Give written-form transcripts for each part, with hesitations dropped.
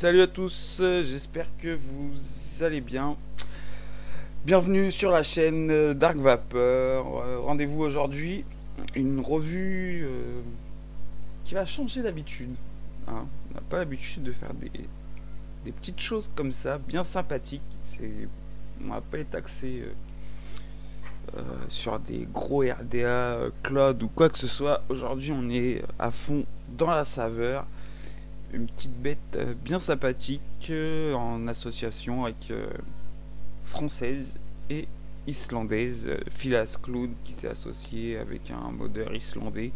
Salut à tous, j'espère que vous allez bien. Bienvenue sur la chaîne Dark Vapor. Rendez-vous aujourd'hui, une revue qui va changer d'habitude. Hein. On n'a pas l'habitude de faire des petites choses comme ça, bien sympathiques. On va pas être axé sur des gros RDA, cloud ou quoi que ce soit. Aujourd'hui, on est à fond dans la saveur. Une petite bête bien sympathique en association avec française et islandaise, Phileas Cloud qui s'est associé avec un modeur islandais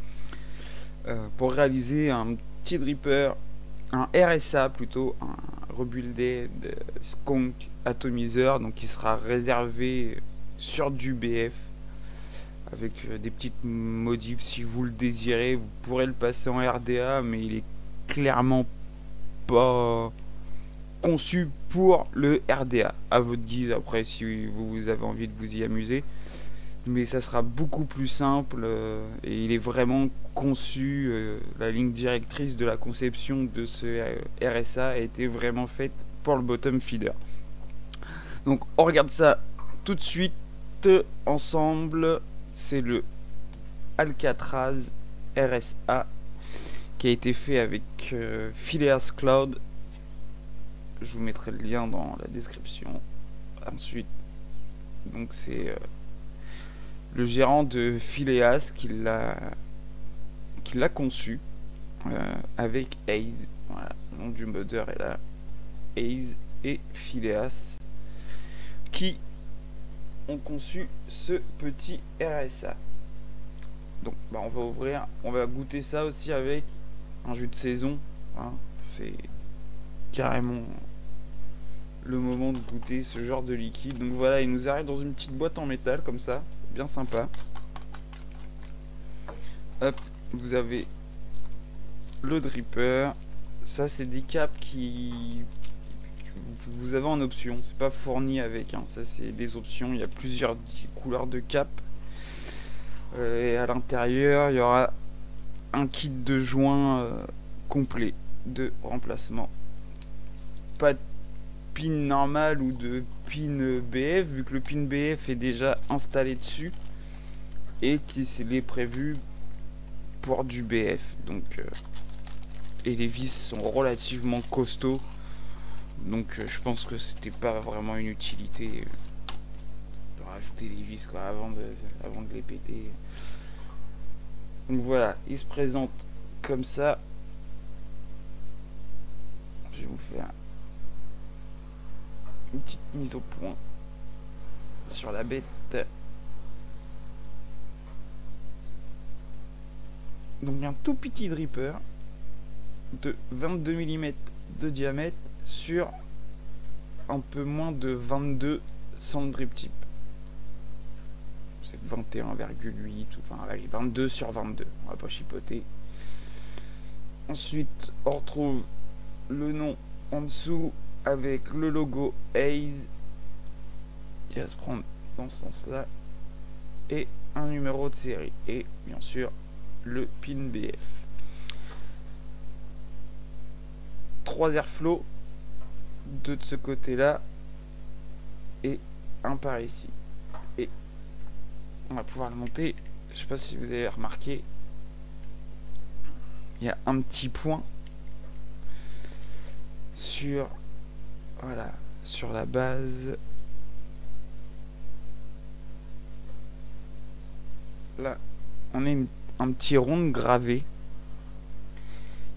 pour réaliser un petit dripper, un RSA plutôt, un Rebuilded Skunk Atomizer, donc qui sera réservé sur du BF avec des petites modifs si vous le désirez. Vous pourrez le passer en RDA, mais il est clairement pas conçu pour le RDA. À votre guise, après, si vous avez envie de vous y amuser. Mais ça sera beaucoup plus simple et il est vraiment conçu. La ligne directrice de la conception de ce RSA a été vraiment faite pour le bottom feeder. Donc, on regarde ça tout de suite ensemble. C'est le Alcatraz RSA qui a été fait avec Phileas Cloud. Je vous mettrai le lien dans la description. Ensuite, donc c'est le gérant de Phileas qui l'a conçu avec Haze. Voilà, le nom du modeur est là. Haze et Phileas qui ont conçu ce petit RSA. Donc bah, on va ouvrir, on va goûter ça aussi avec un jus de saison, hein. C'est carrément le moment de goûter ce genre de liquide. Donc voilà, il nous arrive dans une petite boîte en métal comme ça, bien sympa. Hop, vous avez le dripper. Ça c'est des caps qui vous avez en option, c'est pas fourni avec, hein. Ça c'est des options, il y a plusieurs couleurs de cap. Et à l'intérieur il y aura un kit de joint complet de remplacement. Pas de pin normal ou de pin BF, vu que le pin BF est déjà installé dessus et qu'il est prévu pour du BF. Donc et les vis sont relativement costauds, donc je pense que c'était pas vraiment une utilité de rajouter des vis quoi, avant de les péter. Donc voilà, il se présente comme ça. Je vais vous faire une petite mise au point sur la bête. Donc un tout petit dripper de 22 mm de diamètre sur un peu moins de 22 sans le drip tip. C'est 21,8, enfin allez, 22 sur 22, on va pas chipoter. Ensuite on retrouve le nom en dessous avec le logo Haze qui va se prendre dans ce sens là et un numéro de série et bien sûr le pin BF. 3 airflow, 2 de ce côté là et un par ici, et on va pouvoir le monter. Je sais pas si vous avez remarqué, il y a un petit point sur, voilà, sur la base là. On a un petit rond gravé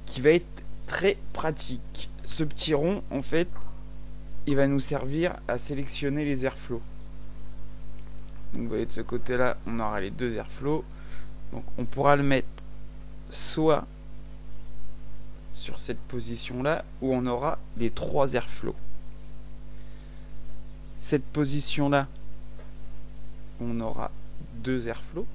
qui va être très pratique. Ce petit rond en fait il va nous servir à sélectionner les airflows. Donc vous voyez, de ce côté là on aura les 2 airflows, donc on pourra le mettre soit sur cette position là où on aura les 3 airflows. Cette position là on aura 2 airflows.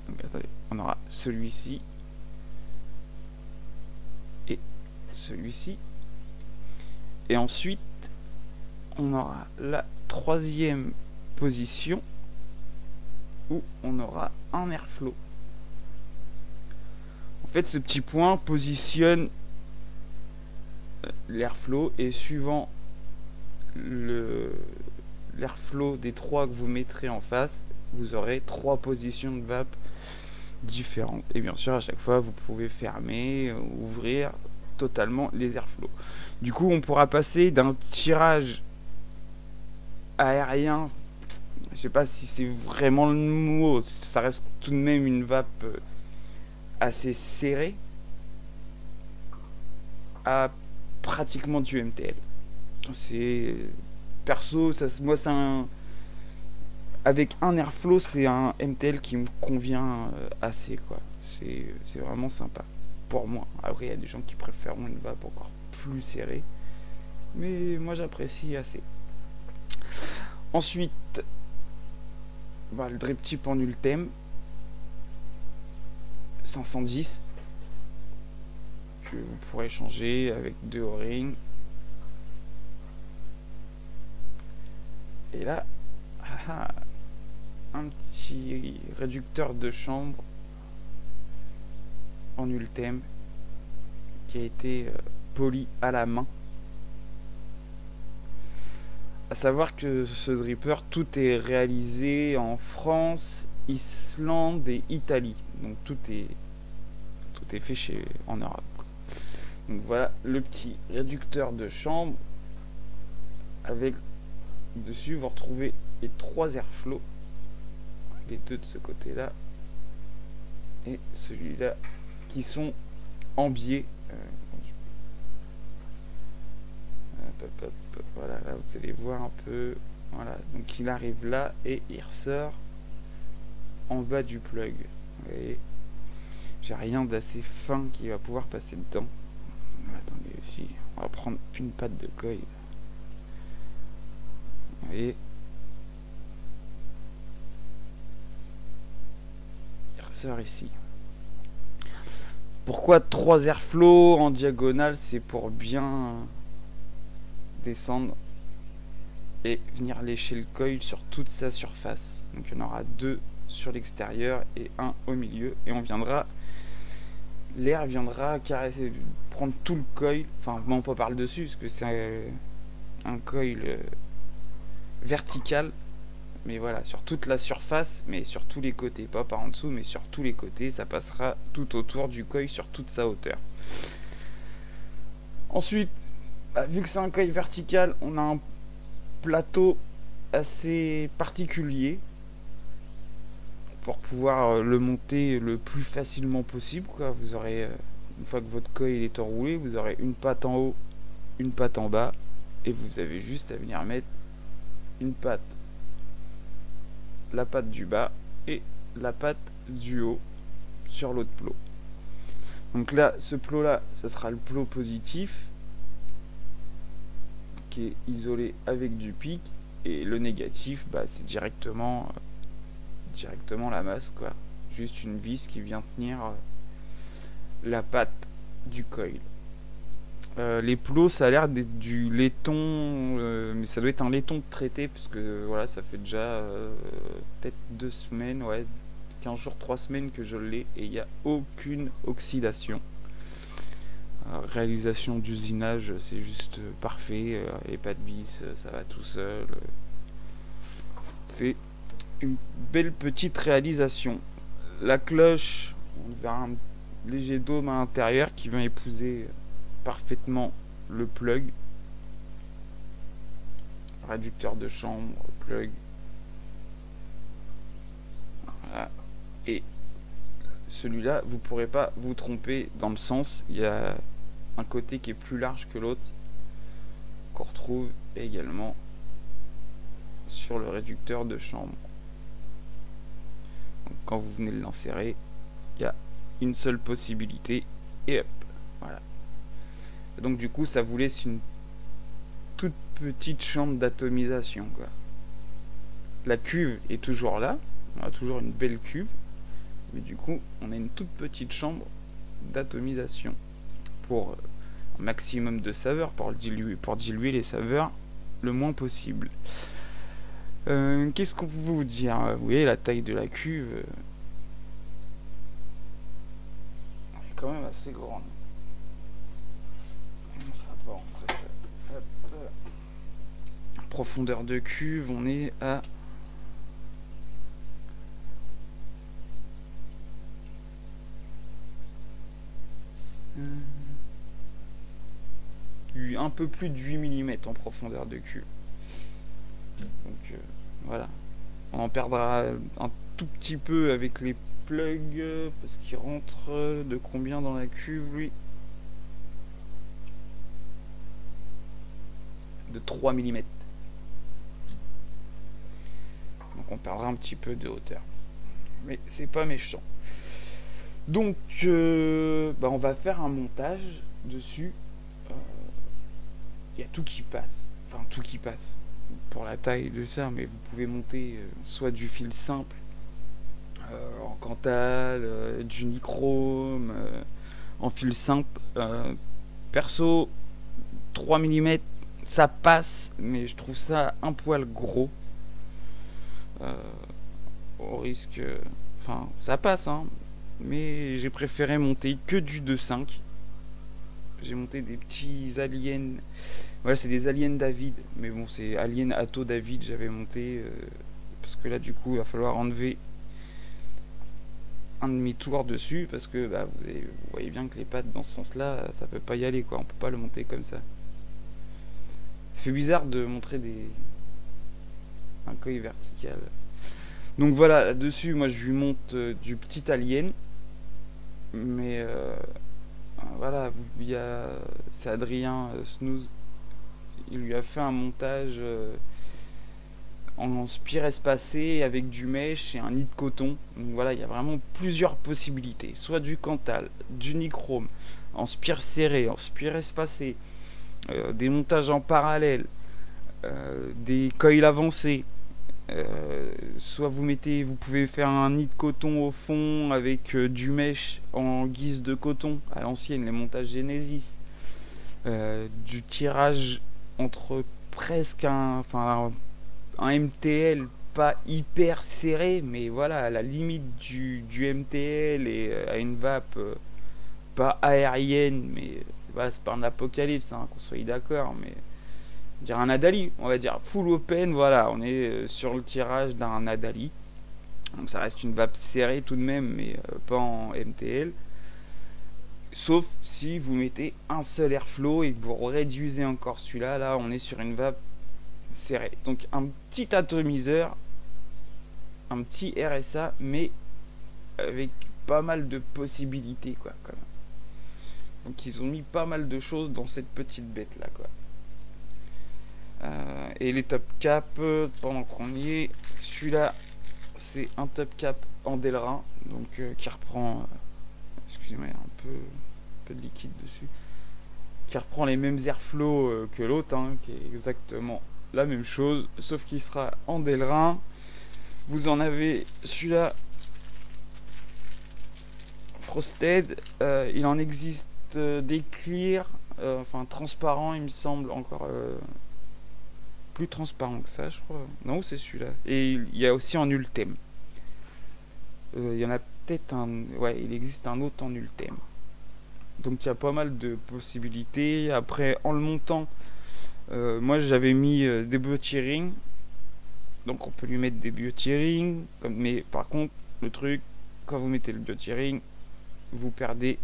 Donc attendez, on aura celui-ci et celui-ci, et ensuite on aura la 3e position où on aura un airflow. En fait, ce petit point positionne l'airflow et suivant l'airflow des trois que vous mettrez en face, vous aurez 3 positions de vape différentes. Et bien sûr, à chaque fois, vous pouvez fermer, ouvrir totalement les airflows. Du coup, on pourra passer d'un tirage aérien, je sais pas si c'est vraiment le mot, ça reste tout de même une vape assez serrée, à pratiquement du MTL. C'est perso, moi c'est un avec un airflow, c'est un MTL qui me convient assez quoi. C'est vraiment sympa pour moi. Après il y a des gens qui préfèrent une vape encore plus serrée, mais moi j'apprécie assez. Ensuite, bah, le drip tip en Ultem 510 que vous pourrez changer avec 2 O-rings. Et là, un petit réducteur de chambre en Ultem qui a été poli à la main. À savoir que ce dripper, tout est réalisé en France, Islande et Italie. Donc tout est fait en Europe. Donc voilà le petit réducteur de chambre. Avec dessus, vous retrouvez les 3 airflows. Les 2 de ce côté-là. Et celui-là qui sont en biais. Voilà, là vous allez voir un peu. Voilà, donc il arrive là et il ressort en bas du plug. Vous voyez, j'ai rien d'assez fin qui va pouvoir passer dedans. Attendez aussi, on va prendre une patte de coil. Vous voyez, il ressort ici. Pourquoi 3 airflows en diagonale? C'est pour bien descendre et venir lécher le coil sur toute sa surface. Donc il y en aura 2 sur l'extérieur et 1 au milieu, et l'air viendra caresser, prendre tout le coil, enfin non pas par le dessus parce que c'est un coil vertical, mais voilà, sur toute la surface, mais sur tous les côtés, pas par en dessous mais sur tous les côtés, ça passera tout autour du coil sur toute sa hauteur. Ensuite, vu que c'est un coil vertical, on a un plateau assez particulier pour pouvoir le monter le plus facilement possible quoi. Vous aurez, une fois que votre coil est enroulé, vous aurez une patte en haut, une patte en bas, et vous avez juste à venir mettre une patte, la patte du bas et la patte du haut sur l'autre plot. Donc là, ce plot là, ce sera le plot positif qui est isolé avec du pic, et le négatif, bah, c'est directement la masse quoi, juste une vis qui vient tenir la patte du coil. Les plots, ça a l'air d'être du laiton, mais ça doit être un laiton traité parce que voilà, ça fait déjà peut-être 2 semaines, ouais, 15 jours, 3 semaines que je l'ai, et il n'y a aucune oxydation. Réalisation d'usinage, c'est juste parfait, et pas de vis, ça va tout seul. C'est une belle petite réalisation. La cloche, on verra un léger dôme à l'intérieur qui vient épouser parfaitement le plug. Réducteur de chambre, plug. Voilà. Et celui-là, vous pourrez pas vous tromper dans le sens. Il y a un côté qui est plus large que l'autre, qu'on retrouve également sur le réducteur de chambre. Donc, quand vous venez de l'insérer, il y a une seule possibilité et hop, voilà. Et donc du coup, ça vous laisse une toute petite chambre d'atomisation quoi. La cuve est toujours là, on a toujours une belle cuve, mais du coup, on a une toute petite chambre d'atomisation pour un maximum de saveurs, pour diluer les saveurs le moins possible. Qu'est-ce qu'on peut vous dire? Vous voyez la taille de la cuve, quand même assez grande. On ne sera pas rentrer ça. Hop. Profondeur de cuve, on est à un peu plus de 8 mm en profondeur de cuve. Donc voilà. On en perdra un tout petit peu avec les plugs parce qu'il rentre de combien dans la cuve lui? De 3 mm. Donc on perdra un petit peu de hauteur. Mais c'est pas méchant. Donc on va faire un montage dessus. Il y a tout qui passe. Enfin tout qui passe. Pour la taille de ça, mais vous pouvez monter soit du fil simple en Cantal, du nichrome en fil simple. Perso 3 mm ça passe, mais je trouve ça un poil gros. Au risque, enfin ça passe hein, mais j'ai préféré monter que du 2.5. J'ai monté des petits aliens. Voilà, c'est des aliens David, mais bon, c'est Alien Atto David, j'avais monté parce que là, du coup, il va falloir enlever un demi-tour dessus parce que bah, vous voyez bien que les pattes dans ce sens-là, ça peut pas y aller, quoi. On peut pas le monter comme ça. Ça fait bizarre de montrer un coil vertical. Donc voilà, là-dessus, moi, je lui monte du petit alien, mais voilà, c'est Adrien Snooze. Il lui a fait un montage en spire espacé avec du mèche et un nid de coton. Donc voilà, il y a vraiment plusieurs possibilités. Soit du Cantal, du nichrome, en spire serré, en spire espacé, des montages en parallèle, des coils avancés. Soit vous pouvez faire un nid de coton au fond avec du mèche en guise de coton à l'ancienne, les montages Genesis, du tirage entre presque un MTL pas hyper serré, mais voilà, à la limite du MTL et à une vape pas aérienne, mais voilà, c'est pas un apocalypse, hein, qu'on soit d'accord, mais dire un Nadali, on va dire full open, voilà, on est sur le tirage d'un Nadali. Donc ça reste une vape serrée tout de même, mais pas en MTL. Sauf si vous mettez un seul airflow et que vous réduisez encore celui-là, là on est sur une vape serrée. Donc un petit atomiseur, un petit RSA, mais avec pas mal de possibilités, quoi, quand même. Donc ils ont mis pas mal de choses dans cette petite bête là, quoi. Et les top cap, pendant qu'on y est, celui-là c'est un top cap en Delrin, donc qui reprend, excusez-moi, un peu de liquide dessus, qui reprend les mêmes airflows que l'autre, hein, qui est exactement la même chose, sauf qu'il sera en Delrin. Vous en avez celui-là Frosted, il en existe des clear, enfin transparents, il me semble, encore plus transparent que ça, je crois. Non, c'est celui-là. Et il y a aussi en Ultem. Il y en a peut-être un... Ouais, il existe un autre en Ultem. Donc il y a pas mal de possibilités. Après, en le montant, moi j'avais mis des beauty rings. Donc on peut lui mettre des beauty rings. Mais par contre, le truc, quand vous mettez le beauty ring, vous perdez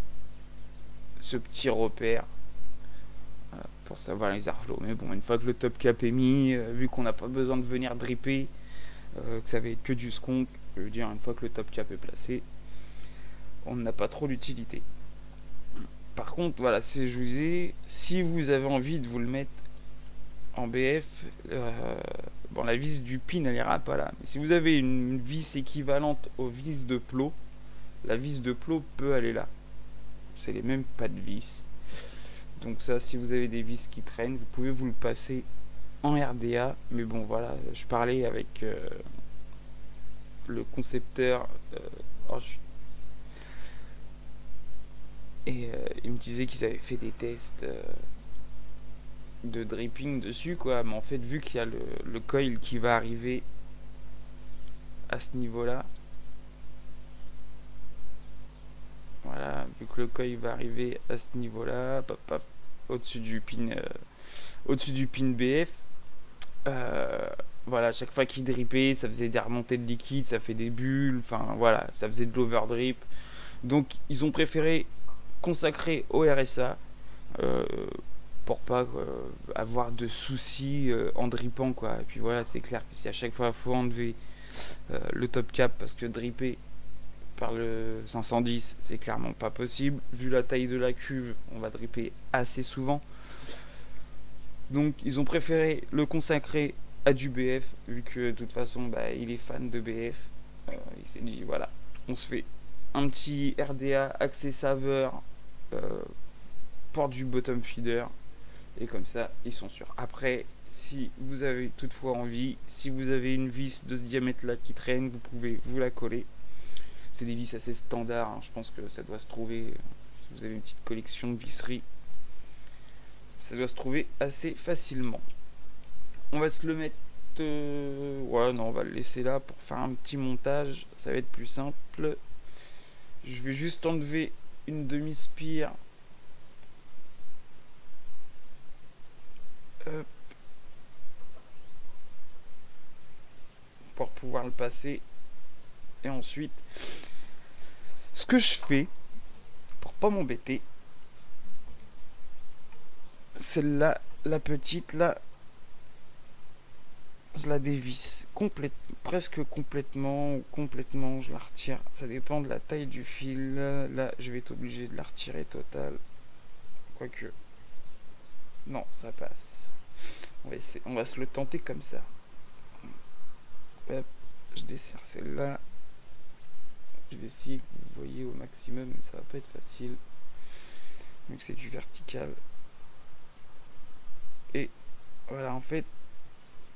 ce petit repère pour savoir les airflows. Mais bon, une fois que le top cap est mis, vu qu'on n'a pas besoin de venir dripper, que ça va être que du skunk, je veux dire, une fois que le top cap est placé, on n'a pas trop l'utilité. Par contre, voilà, je vous disais, si vous avez envie de vous le mettre en BF, bon, la vis du pin elle ira pas là, mais si vous avez une vis équivalente aux vis de plot, la vis de plot peut aller là. C'est les mêmes pas de vis. Donc ça, si vous avez des vis qui traînent, vous pouvez vous le passer en RDA. Mais bon, voilà, je parlais avec le concepteur et il me disait qu'ils avaient fait des tests de dripping dessus, quoi. Mais en fait, vu qu'il y a le coil qui va arriver à ce niveau-là, Voilà, vu que le coil va arriver à ce niveau-là, au-dessus du pin, BF. Euh, voilà, chaque fois qu'il drippait, ça faisait des remontées de liquide, ça fait des bulles, enfin voilà, ça faisait de l'overdrip. Donc ils ont préféré consacrer au RSA euh, pour pas avoir de soucis en drippant quoi. Et puis voilà, c'est clair que si à chaque fois il faut enlever le top cap parce que dripper par le 510 c'est clairement pas possible. Vu la taille de la cuve, on va dripper assez souvent. Donc ils ont préféré le consacrer à du BF, vu que de toute façon bah, il est fan de BF. Il s'est dit voilà, on se fait un petit RDA accès saveur euh, pour du bottom feeder. Et comme ça, ils sont sûrs. Après, si vous avez toutefois envie, si vous avez une vis de ce diamètre-là qui traîne, vous pouvez vous la coller. C'est des vis assez standards, hein. Je pense que ça doit se trouver, si vous avez une petite collection de visseries, ça doit se trouver assez facilement. On va se le mettre... Ouais, non, on va le laisser là pour faire un petit montage. Ça va être plus simple. Je vais juste enlever une demi-spire. Pour pouvoir le passer. Et ensuite, ce que je fais, pour pas m'embêter, celle-là, la petite, là, je la dévisse presque complètement ou complètement, je la retire. Ça dépend de la taille du fil. Là, je vais être obligé de la retirer totale. Quoique, non, ça passe. On va se le tenter comme ça. Hop, je desserre celle-là. Je vais essayer que vous voyez au maximum, mais ça va pas être facile. Vu que c'est du vertical. Et voilà, en fait,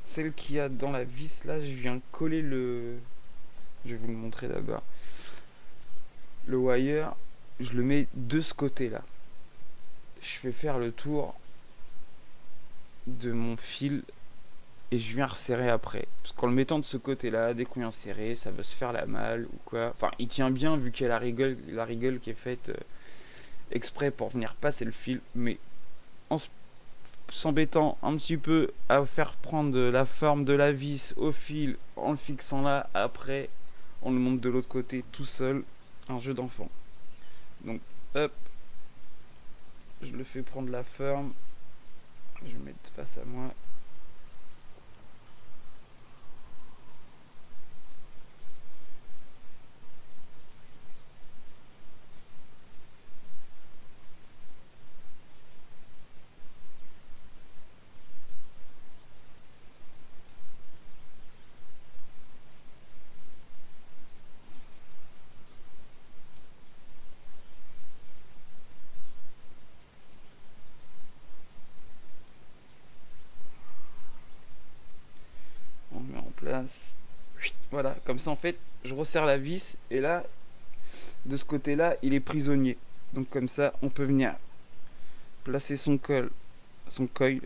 celle qu'il y a dans la vis là, je viens coller le... Je vais vous le montrer d'abord. Le wire, je le mets de ce côté là. Je fais faire le tour de mon fil et je viens resserrer après. Parce qu'en le mettant de ce côté là, dès qu'on vient serrer, ça va se faire la malle ou quoi. Enfin, il tient bien vu qu'il y a la rigueur qui est faite exprès pour venir passer le fil. Mais en s'embêtant un petit peu à faire prendre la forme de la vis au fil en le fixant là, après on le monte de l'autre côté tout seul, un jeu d'enfant. Donc hop, je le fais prendre la forme, je vais mettre face à moi. On met en place. Voilà, comme ça en fait, je resserre la vis et là, de ce côté-là, il est prisonnier. Donc comme ça, on peut venir placer son coil,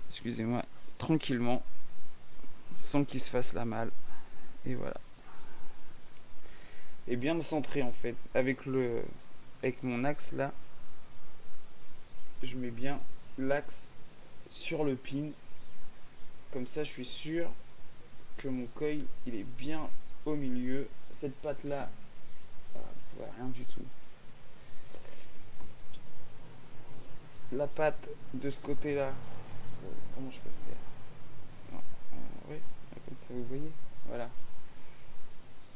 excusez-moi, tranquillement, sans qu'il se fasse la malle. Et voilà. Et bien centré en fait, avec mon axe là, je mets bien l'axe sur le pin. Comme ça, je suis sûr que mon coil il est bien au milieu. Cette patte là, rien du tout. La patte de ce côté là, comment je peux faire? Oui, comme ça vous voyez. Voilà.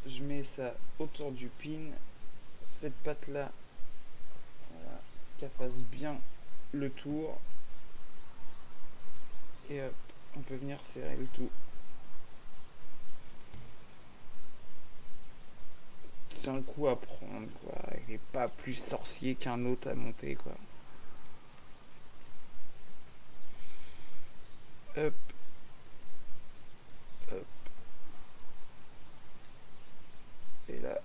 Je mets ça autour du pin. Cette patte là, voilà, qu'elle fasse bien le tour. Et hop, on peut venir serrer le tout. C'est un coup à prendre, quoi. Il n'est pas plus sorcier qu'un autre à monter, quoi. Hop. Hop. Et là.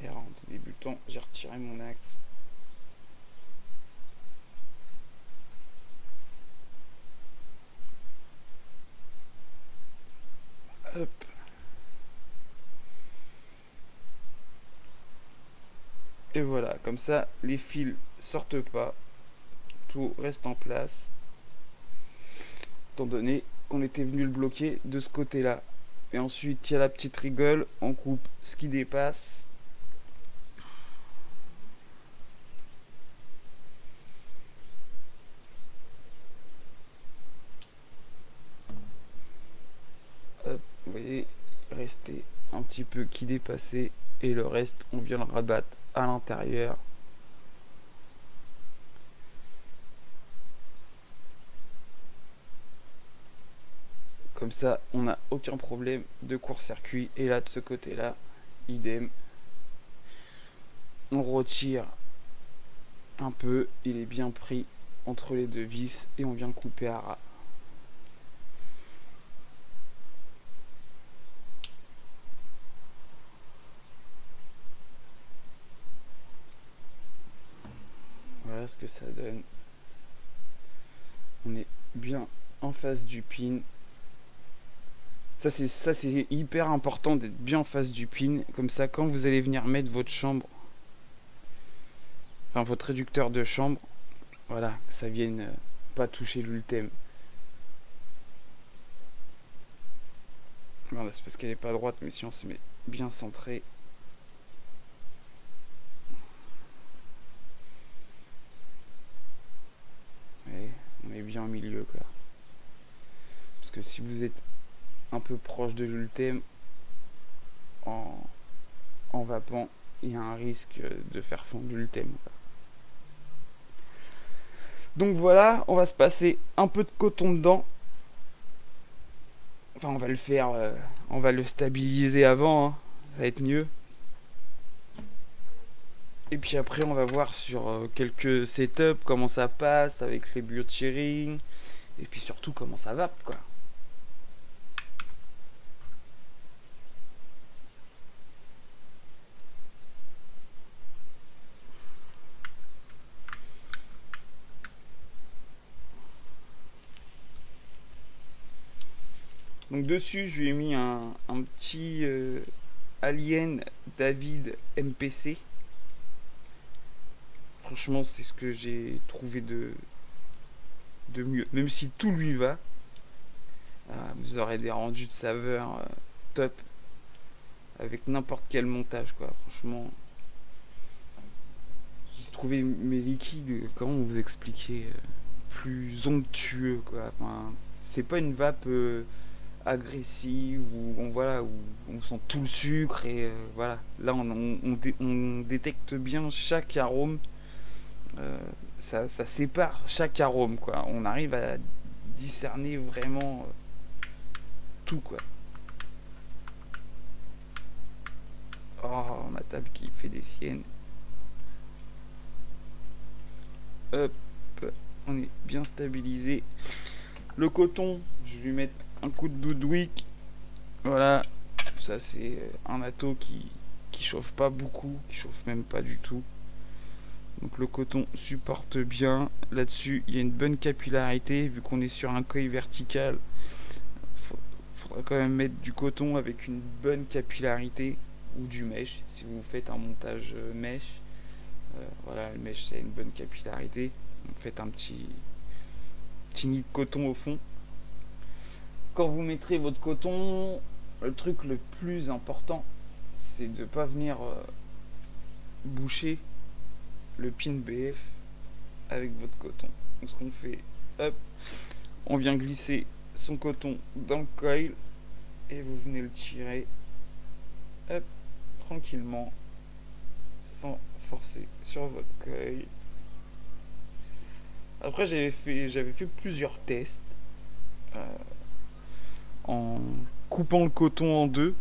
Et en débutant, j'ai retiré mon axe. Hop. Et voilà, comme ça les fils sortent pas, tout reste en place, étant donné qu'on était venu le bloquer de ce côté là. Et ensuite il y a la petite rigole, on coupe ce qui dépasse. Hop, vous voyez, il restait un petit peu qui dépassait et le reste on vient le rabattre à l'intérieur. Comme ça on n'a aucun problème de court-circuit. Et là de ce côté là, idem, on retire un peu, il est bien pris entre les deux vis et on vient le couper à ras. Voilà ce que ça donne. On est bien en face du pin. Ça c'est hyper important d'être bien en face du pin. Comme ça quand vous allez venir mettre votre chambre, enfin votre réducteur de chambre, voilà, que ça vienne pas toucher l'ultème. Voilà, c'est parce qu'elle est pas droite, mais si on se met bien centré. Et on est bien au milieu quoi. Parce que si vous êtes un peu proche de l'ultème en vapant, il y a un risque de faire fondre l'ultème. Donc voilà, on va se passer un peu de coton dedans. Enfin, on va le faire, on va le stabiliser avant, hein. Ça va être mieux. Et puis après, on va voir sur quelques setups comment ça passe avec les buts de shearing. Et puis surtout comment ça vape, quoi. Donc dessus, je lui ai mis un petit Alien David MPC. Franchement, c'est ce que j'ai trouvé de mieux. Même si tout lui va, vous aurez des rendus de saveur top avec n'importe quel montage, quoi. Franchement, j'ai trouvé mes liquides, comment vous expliquer, plus onctueux, quoi. Enfin, c'est pas une vape agressive où on sent tout le sucre et voilà. Là, on détecte bien chaque arôme. Ça sépare chaque arôme, quoi. On arrive à discerner vraiment tout, quoi. Oh, ma table qui fait des siennes. Hop, on est bien stabilisé. Le coton, je vais lui mettre un coup de Doodwick. Voilà, ça c'est un ato qui chauffe pas beaucoup, qui chauffe même pas du tout. Donc le coton supporte bien. Là-dessus, il y a une bonne capillarité. Vu qu'on est sur un coil vertical, faudra quand même mettre du coton avec une bonne capillarité ou du mèche. Si vous faites un montage mèche, voilà, le mèche c'est une bonne capillarité. Donc faites un petit nid de coton au fond. Quand vous mettrez votre coton, le truc le plus important, c'est de ne pas venir boucher le pin BF avec votre coton. Donc ce qu'on fait, hop, on vient glisser son coton dans le coil et vous venez le tirer, hop, tranquillement, sans forcer sur votre coil. Après j'avais fait plusieurs tests en coupant le coton en deux,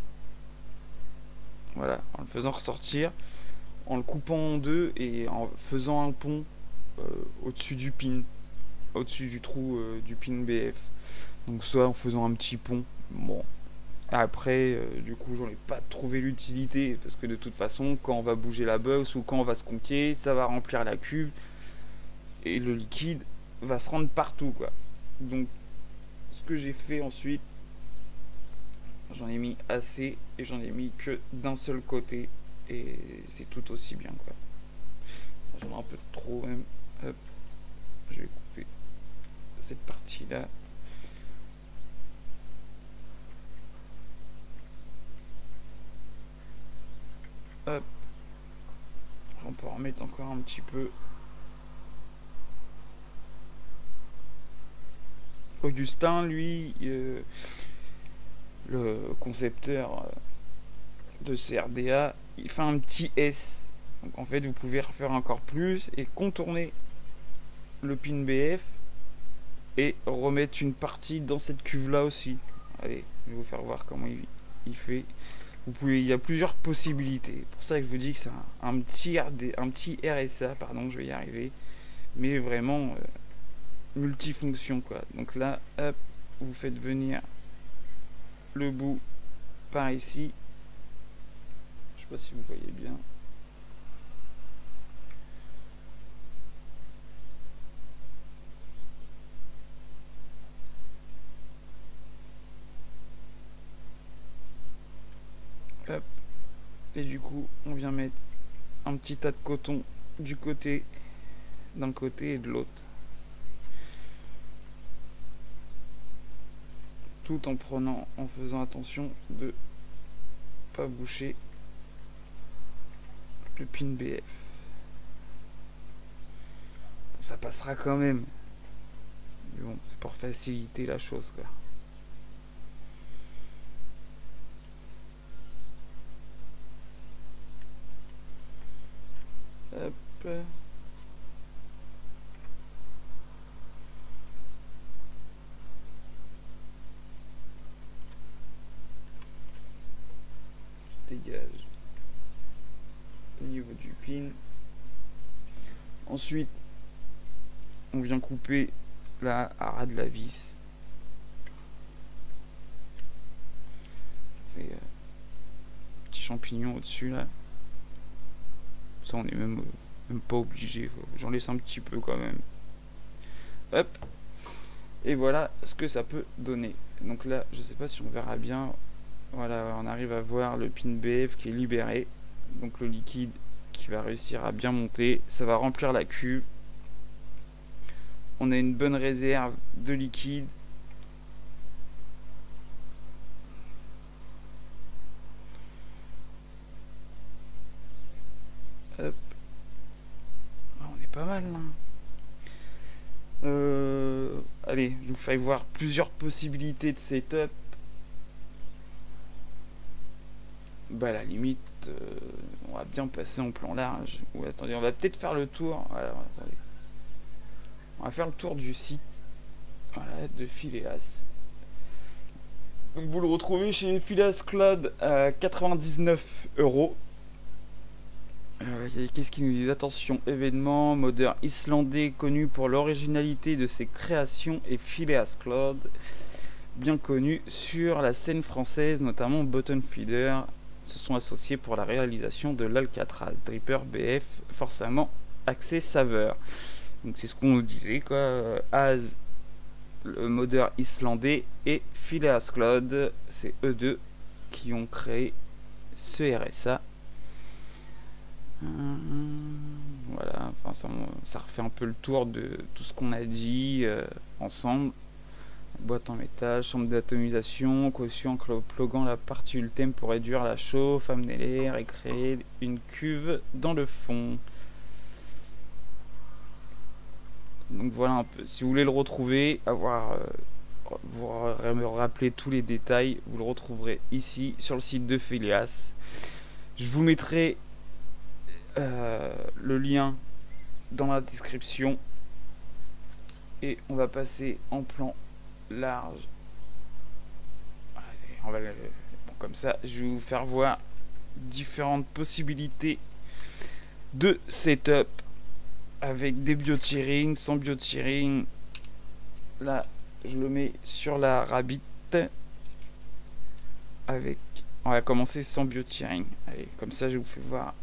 voilà, en le faisant ressortir, en le coupant en deux et en faisant un pont au-dessus du pin, au-dessus du trou du pin BF. Donc soit en faisant un petit pont. Bon, après du coup j'en ai pas trouvé l'utilité parce que de toute façon quand on va bouger la box ou quand on va se conquer, ça va remplir la cuve et le liquide va se rendre partout, quoi. Donc ce que j'ai fait ensuite, j'en ai mis assez et j'en ai mis que d'un seul côté et c'est tout aussi bien, quoi. J'en ai un peu trop même. Hop, je vais couper cette partie là. Hop, on peut en remettre encore un petit peu. Augustin, lui, le concepteur de CRDA, il fait un petit S. Donc en fait, vous pouvez refaire encore plus et contourner le pin BF et remettre une partie dans cette cuve là aussi. Allez, je vais vous faire voir comment il fait. Vous pouvez, il y a plusieurs possibilités. Pour ça que je vous dis que c'est un petit RSA, pardon, je vais y arriver, mais vraiment multifonction quoi. Donc là, hop, vous faites venir le bout par ici. Je sais pas si vous voyez bien. Hop. Et du coup, on vient mettre un petit tas de coton du côté, d'un côté et de l'autre. Tout en prenant, en faisant attention de pas boucher le pin BF. Bon, ça passera quand même. Mais bon, c'est pour faciliter la chose quoi. Hop. Dégage au niveau du pin. Ensuite, on vient couper la ras de la vis. Ça fait petit champignon au-dessus là. Ça, on est même pas obligé. J'en laisse un petit peu quand même. Hop. Et voilà ce que ça peut donner. Donc là, je sais pas si on verra bien. Voilà, on arrive à voir le pin BF qui est libéré. Donc le liquide qui va réussir à bien monter. Ça va remplir la cuve. On a une bonne réserve de liquide. Hop. On est pas mal là. Allez, je vous fais voir plusieurs possibilités de setup. Bah à la limite, on va bien passer en plan large. Ou attendez, on va peut-être faire le tour. Alors, attendez. On va faire le tour du site. Voilà, de Phileas. Donc vous le retrouvez chez Phileas Cloud à 99 €. Qu'est-ce qu'il nous dit? Attention, événement, modeur islandais connu pour l'originalité de ses créations et Phileas Cloud, bien connu sur la scène française, notamment Button Feeder, se sont associés pour la réalisation de l'Alcatraz Dripper BF, forcément axé saveur. Donc c'est ce qu'on nous disait quoi. Az, le modeur islandais, et Phileas Cloud, c'est eux deux qui ont créé ce RSA. Voilà, enfin ça refait un peu le tour de tout ce qu'on a dit ensemble. Boîte en métal, chambre d'atomisation, caution pluguant la partie ultime pour réduire la chauffe, amener l'air et créer une cuve dans le fond. Donc voilà un peu. Si vous voulez le retrouver, vous me rappeler tous les détails, vous le retrouverez ici sur le site de Phileas. Je vous mettrai le lien dans la description et on va passer en plan large. Allez, bon, comme ça je vais vous faire voir différentes possibilités de setup avec des biotirings, sans biotiring. Là je le mets sur la Rabbit avec, on va commencer sans biotiring. Allez, comme ça je vous fais voir.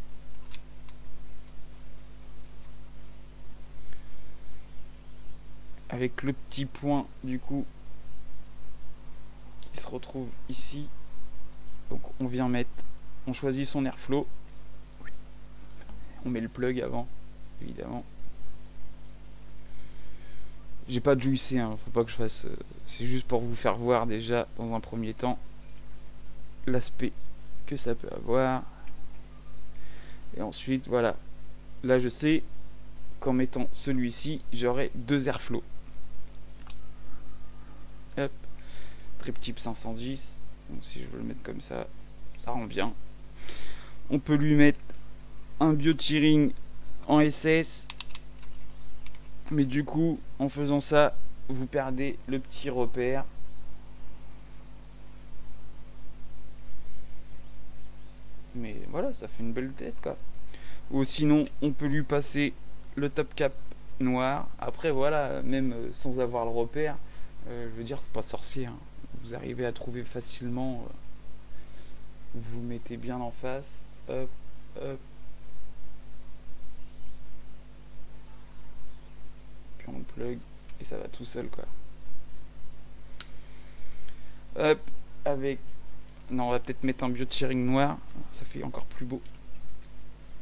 Avec le petit point du coup qui se retrouve ici. Donc on vient mettre, on choisit son airflow, on met le plug avant, évidemment. J'ai pas de jouissé, hein, faut pas que je fasse... c'est juste pour vous faire voir déjà, dans un premier temps, l'aspect que ça peut avoir. Et ensuite, voilà. Là, je sais qu'en mettant celui-ci, j'aurai 2 airflow. Hop. Trip-tip 510. Donc, si je veux le mettre comme ça, ça rend bien. On peut lui mettre un biocheering en SS. Mais du coup, en faisant ça, vous perdez le petit repère. Mais voilà, ça fait une belle tête, quoi. Ou sinon, on peut lui passer le top cap noir. Après, voilà, même sans avoir le repère, je veux dire, c'est pas sorcier, hein. Vous arrivez à trouver facilement. Vous mettez bien en face. Hop, hop. Puis on le plug et ça va tout seul, quoi. Hop, avec... Non, on va peut-être mettre un biocheering noir. Ça fait encore plus beau.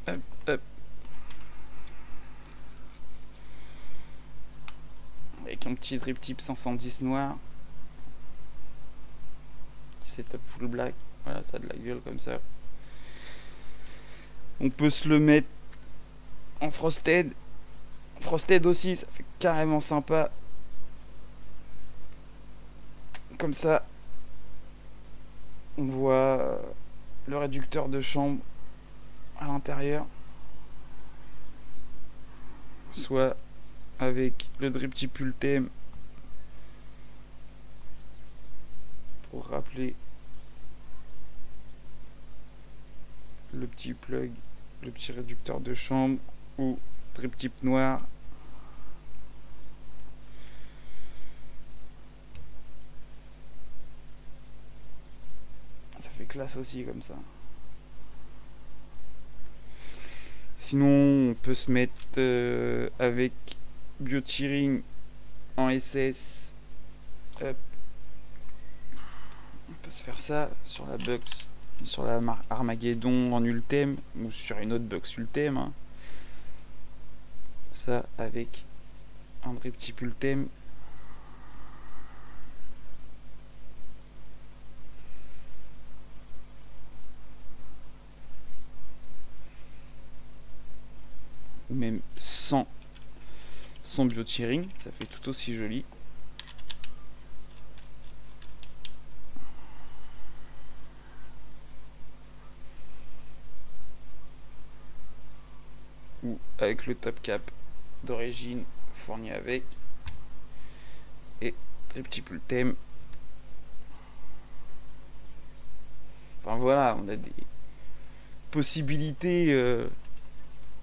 Hop, hop. Avec un petit drip tip 510 noir. Setup full black. Voilà, ça a de la gueule comme ça. On peut se le mettre en frosted. Frosted aussi, ça fait carrément sympa. Comme ça, on voit le réducteur de chambre à l'intérieur. Soit avec le drip tip Ultem pour rappeler le petit plug, le petit réducteur de chambre, ou drip tip noir. Ça fait classe aussi comme ça. Sinon, on peut se mettre avec biocheering en SS. Hop. On peut se faire ça sur la Bucks, sur la Armageddon en Ultem, ou sur une autre Bucks Ultem, hein. Ça avec un drip tip Ultem. Ou même sans biocheering, ça fait tout aussi joli. Ou avec le top cap d'origine fourni avec, et drip tip Ultem. Enfin voilà, on a des possibilités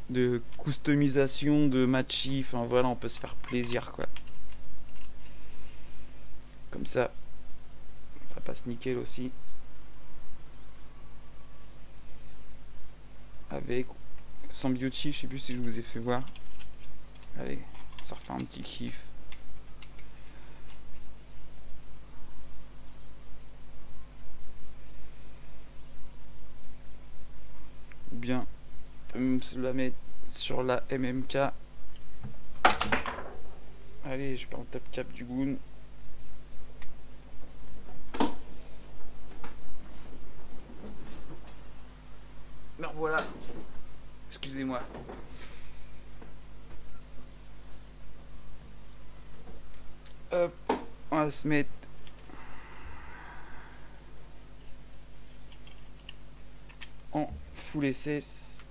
de customisation, de matchy. Enfin voilà, on peut se faire plaisir, quoi. Comme ça passe nickel aussi. Avec sans beauty, je sais plus si je vous ai fait voir. Allez, ça refait un petit kiff. Ou bien se la mettre sur la MMK. Allez, je prends le top cap du Goon. Me revoilà. Excusez-moi. Hop, on va se mettre en full SS.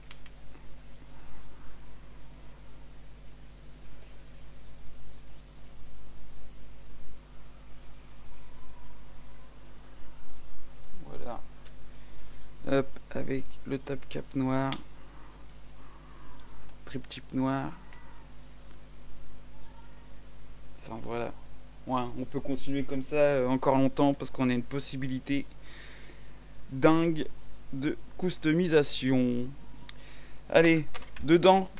Voilà. Hop, avec le top cap noir, drip tip noir. Enfin voilà. Ouais, on peut continuer comme ça encore longtemps parce qu'on a une possibilité dingue de customisation. Allez, dedans,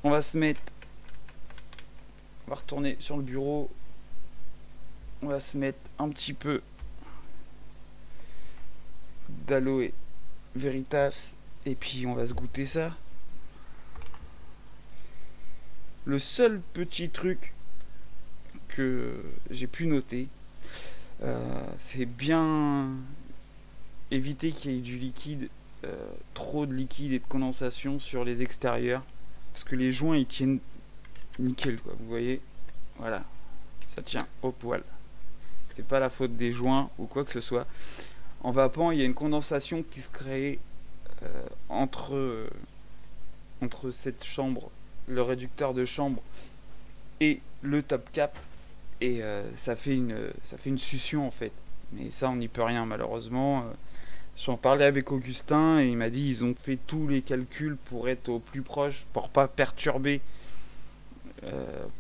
on va se mettre... On va retourner sur le bureau. On va se mettre un petit peu d'aloe veritas et puis on va se goûter ça. Le seul petit truc que j'ai pu noter, c'est bien éviter qu'il y ait du liquide, trop de liquide et de condensation sur les extérieurs, parce que les joints ils tiennent nickel quoi, vous voyez, voilà, ça tient au poil. C'est pas la faute des joints ou quoi que ce soit. En vapant, il y a une condensation qui se crée entre cette chambre, le réducteur de chambre et le top cap, et ça fait une succion en fait. Mais ça, on n'y peut rien malheureusement. J'en parlais avec Augustin et il m'a dit ils ont fait tous les calculs pour être au plus proche, pour pas perturber,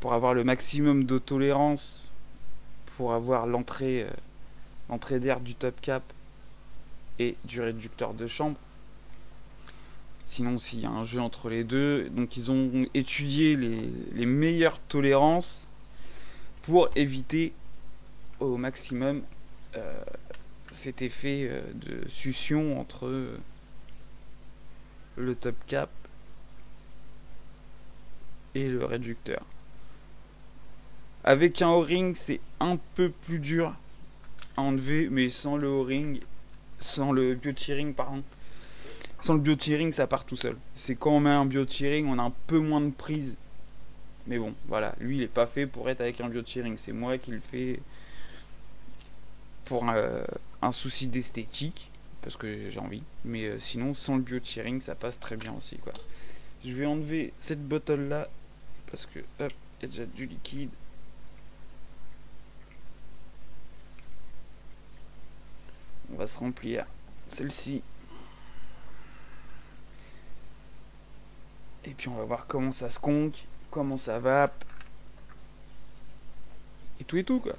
pour avoir le maximum de tolérance, pour avoir l'entrée d'air du top cap et du réducteur de chambre. Sinon, s'il y a un jeu entre les deux, donc ils ont étudié les meilleures tolérances pour éviter au maximum cet effet de succion entre le top cap et le réducteur. Avec un O-ring, c'est un peu plus dur à enlever, mais sans le O-ring, sans le bio-tearing, pardon. Sans le bio-tearing, ça part tout seul. C'est quand on met un bio-tearing, on a un peu moins de prise. Mais bon, voilà, lui il est pas fait pour être avec un bio-tearing. C'est moi qui le fais pour un souci d'esthétique, parce que j'ai envie. Mais sinon, sans le bio-tearing, ça passe très bien aussi, quoi. Je vais enlever cette bottle là, parce que, hop, il y a déjà du liquide. On va se remplir celle-ci. Et puis on va voir comment ça se conque, comment ça vape. Et tout quoi.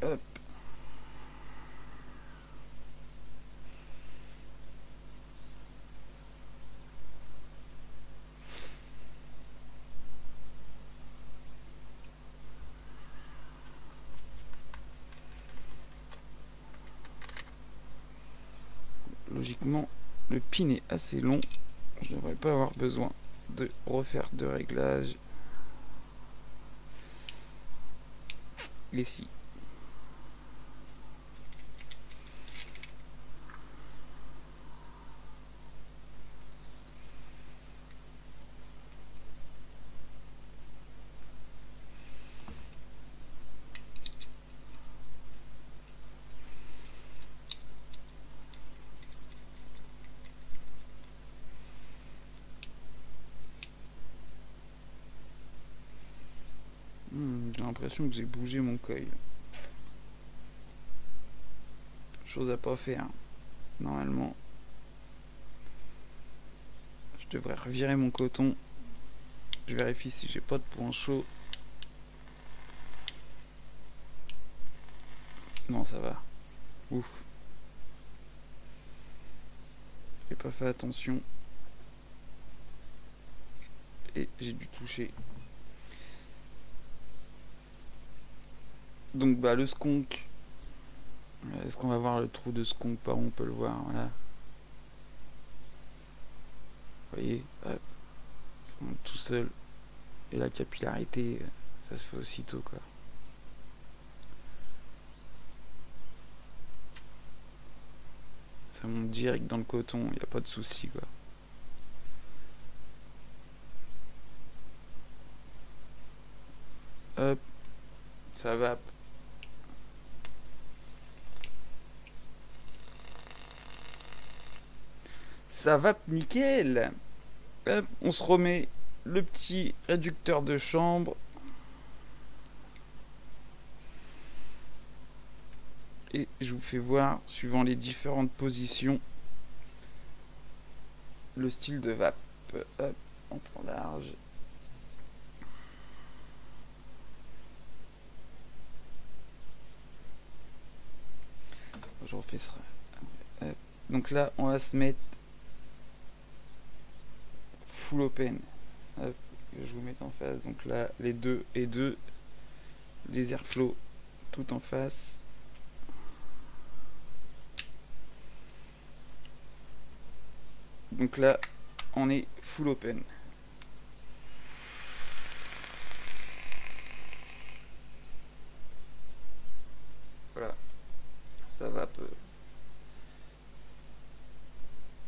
Hop. Logiquement, le pin est assez long. Je ne devrais pas avoir besoin de refaire de réglage. Et si. J'ai l'impression que j'ai bougé mon coil. Chose à pas faire. Normalement, je devrais revirer mon coton. Je vérifie si j'ai pas de point chaud. Non, ça va. Ouf. J'ai pas fait attention. Et j'ai dû toucher. Donc bah le skunk. Est-ce qu'on va voir le trou de skunk par où on peut le voir, voilà. Vous voyez, hop, ça monte tout seul. Et la capillarité, ça se fait aussitôt quoi. Ça monte direct dans le coton, il n'y a pas de souci quoi. Hop, ça vape. Ça vape nickel. Hop, on se remet le petit réducteur de chambre. Et je vous fais voir, suivant les différentes positions, le style de vape. Hop, on prend large. Je refais ça. Hop. Donc là, on va se mettre full open. Hop, je vous mets en face. Donc là, les deux et deux, les airflow tout en face. Donc là, on est full open. Voilà, ça va peu.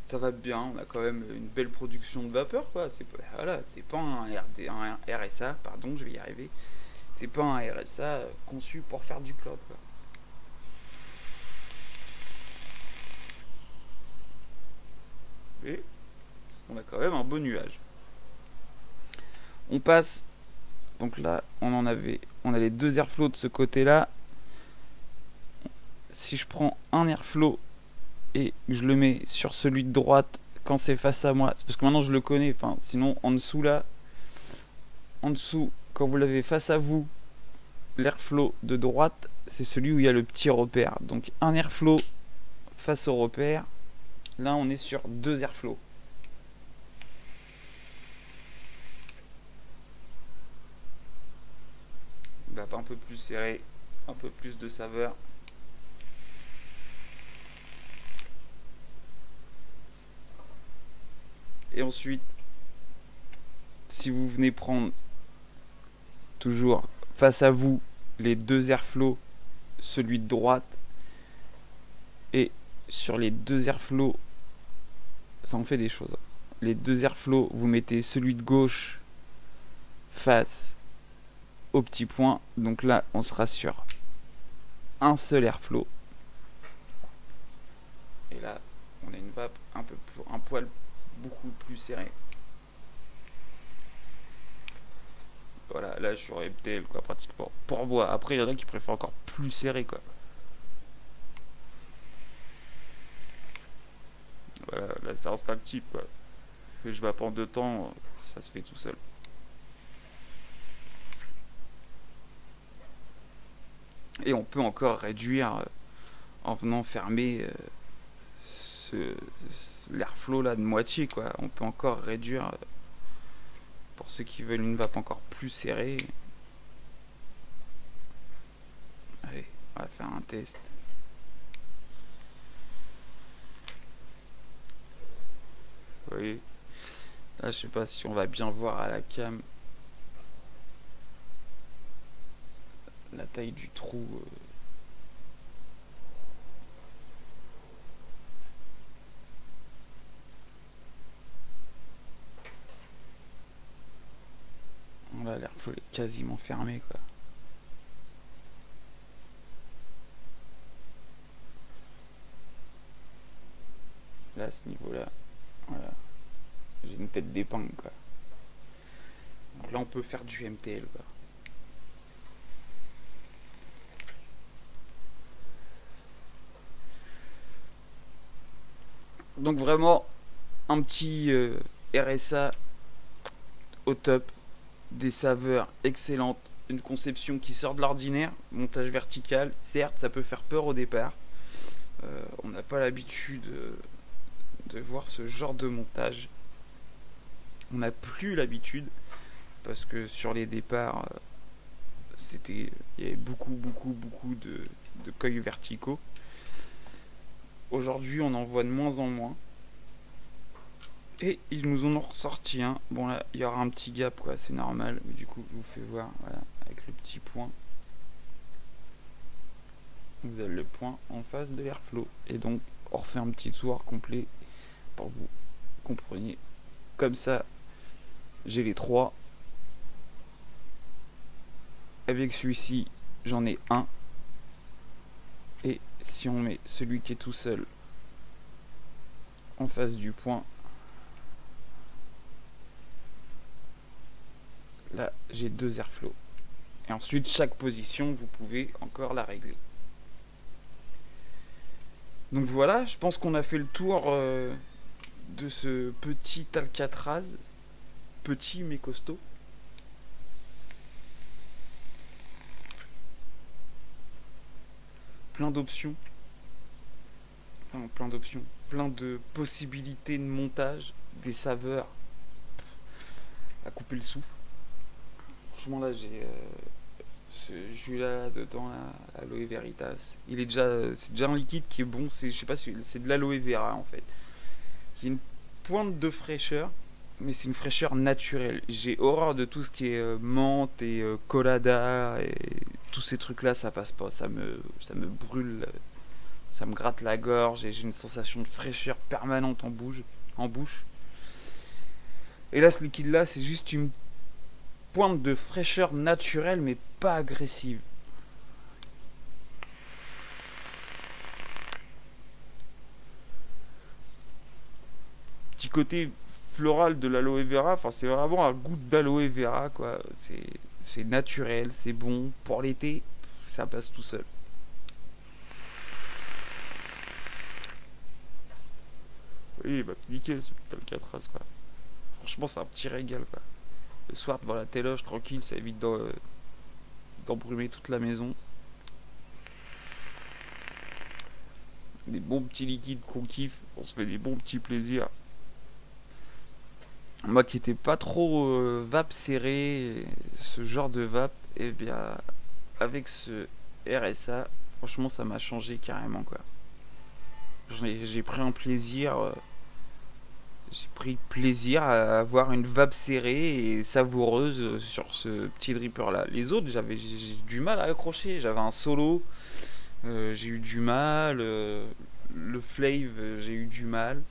Ça va bien, on a quand même une belle production de vapeur, quoi. C'est pas, voilà, c'est pas un RSA, pardon, je vais y arriver. C'est pas un RSA conçu pour faire du cloud, quoi. Et on a quand même un beau nuage. On passe, donc là, on a les deux airflows de ce côté-là. Si je prends un airflow et que je le mets sur celui de droite quand c'est face à moi, c'est parce que maintenant je le connais, enfin, sinon en dessous là, en dessous, quand vous l'avez face à vous, l'airflow de droite, c'est celui où il y a le petit repère. Donc un airflow face au repère, là on est sur deux airflows. Bah, un peu plus serré, un peu plus de saveur. Et ensuite, si vous venez prendre toujours face à vous les deux airflows, celui de droite, et sur les deux airflows, ça en fait des choses. Les deux airflows, vous mettez celui de gauche face au petit point. Donc là, on sera sur un seul airflow. Et là, on a une vape un poil beaucoup plus serré. Voilà, là je suis en MTL, quoi, pratiquement. Pour moi. Après, il y en a qui préfèrent encore plus serré, quoi. Voilà, là c'est instinctif, quoi. Que je vape en deux temps, ça se fait tout seul. Et on peut encore réduire en venant fermer l'airflow là de moitié, quoi. On peut encore réduire pour ceux qui veulent une vape encore plus serrée. Allez, on va faire un test. Vous voyez, là je sais pas si on va bien voir à la cam la taille du trou. Là l'airflow est quasiment fermé, quoi. Là à ce niveau là, voilà, j'ai une tête d'épingle, quoi. Donc là on peut faire du MTL, quoi. Donc vraiment un petit RSA au top, des saveurs excellentes, une conception qui sort de l'ordinaire, montage vertical, certes ça peut faire peur au départ, on n'a pas l'habitude de voir ce genre de montage, on n'a plus l'habitude, parce que sur les départs il y avait beaucoup de cueils verticaux. Aujourd'hui on en voit de moins en moins. Et ils nous en ont ressorti un. Bon là, il y aura un petit gap, quoi, c'est normal. Mais du coup, je vous fais voir, voilà, avec le petit point. Vous avez le point en face de l'airflow. Et donc, on refait un petit tour complet pour que vous compreniez. Comme ça, j'ai les trois. Avec celui-ci, j'en ai un. Et si on met celui qui est tout seul en face du point, là j'ai deux airflows. Et ensuite chaque position vous pouvez encore la régler. Donc voilà, je pense qu'on a fait le tour de ce petit Alcatraz. Petit mais costaud. Plein d'options. Enfin plein d'options. Plein de possibilités de montage. Des saveurs à couper le souffle. Franchement là j'ai ce jus là dedans, l'aloe veritas, il est déjà c'est déjà un liquide qui est bon, c'est, je sais pas si c'est de l'aloe vera en fait, qui est une pointe de fraîcheur, mais c'est une fraîcheur naturelle. J'ai horreur de tout ce qui est menthe et colada et tous ces trucs-là, ça passe pas. Ça me brûle, ça me gratte la gorge et j'ai une sensation de fraîcheur permanente en bouche. Et là, ce liquide-là, c'est juste une pointe de fraîcheur naturelle, mais pas agressive. Petit côté floral de l'aloe vera, enfin c'est vraiment un goût d'aloe vera quoi, c'est naturel, c'est bon, pour l'été, ça passe tout seul. Oui, bah nickel ce petit Alcatraz quoi. Franchement c'est un petit régal quoi. Le soir devant la téloge tranquille, ça évite d'embrumer toute la maison. Des bons petits liquides qu'on kiffe, on se fait des bons petits plaisirs. Moi qui étais pas trop vape serré, ce genre de vape, et bien avec ce RSA, franchement ça m'a changé carrément quoi. J'ai pris un plaisir, j'ai pris plaisir à avoir une vape serrée et savoureuse sur ce petit dripper là. Les autres j'ai du mal à accrocher, j'avais un solo, j'ai eu du mal, le flave j'ai eu du mal,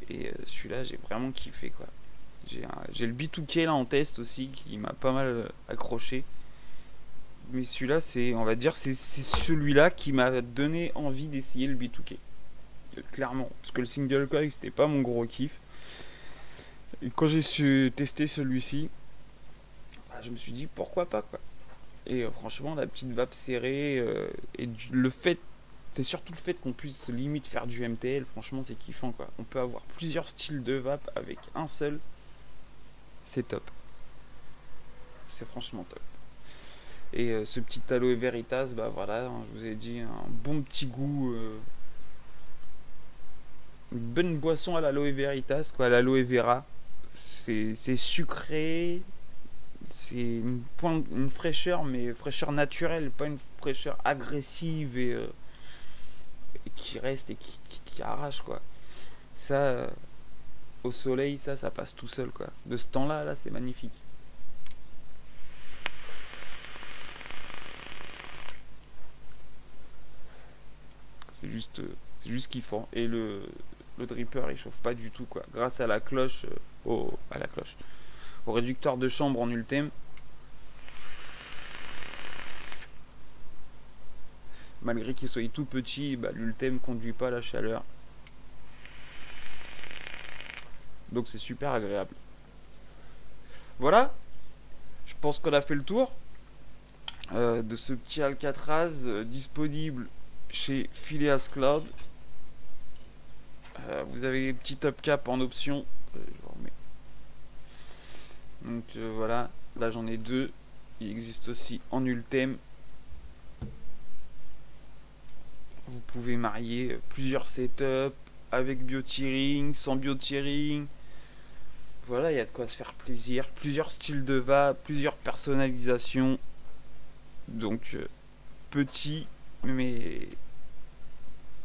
et celui-là j'ai vraiment kiffé quoi. J'ai le B2K là en test aussi qui m'a pas mal accroché. Mais celui-là, on va dire, c'est celui-là qui m'a donné envie d'essayer le B2K. Clairement. Parce que le single coil, c'était pas mon gros kiff. Et quand j'ai su tester celui-ci, bah, je me suis dit pourquoi pas quoi. Et franchement, la petite vape serrée, le fait, c'est surtout le fait qu'on puisse limite faire du MTL, franchement, c'est kiffant quoi. On peut avoir plusieurs styles de vape avec un seul. C'est top. C'est franchement top. Et ce petit aloe veritas, bah voilà, hein, je vous ai dit, un bon petit goût, une bonne boisson à l'aloe veritas, quoi, à l'aloe vera. C'est sucré, c'est une fraîcheur, mais fraîcheur naturelle, pas une fraîcheur agressive et qui reste et qui arrache, quoi. Ça, au soleil, ça passe tout seul, quoi. De ce temps-là, là, c'est magnifique. C'est juste kiffant. Et le dripper, il chauffe pas du tout, quoi. Grâce à la cloche, au réducteur de chambre en Ultem. Malgré qu'il soit tout petit, bah, l'Ultem conduit pas la chaleur. Donc c'est super agréable. Voilà, je pense qu'on a fait le tour de ce petit Alcatraz disponible chez Phileas Cloud. Vous avez les petits top cap en option. Je vous remets. Donc voilà, là j'en ai deux. Il existe aussi en Ultem. Vous pouvez marier plusieurs setups avec biotiring, sans biotiring. Voilà, il y a de quoi se faire plaisir. Plusieurs styles de vape, plusieurs personnalisations. Donc petit, mais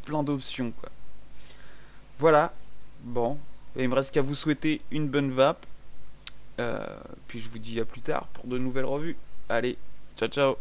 plein d'options quoi. Voilà, bon, il me reste qu'à vous souhaiter une bonne vape. Puis je vous dis à plus tard pour de nouvelles revues. Allez, ciao ciao.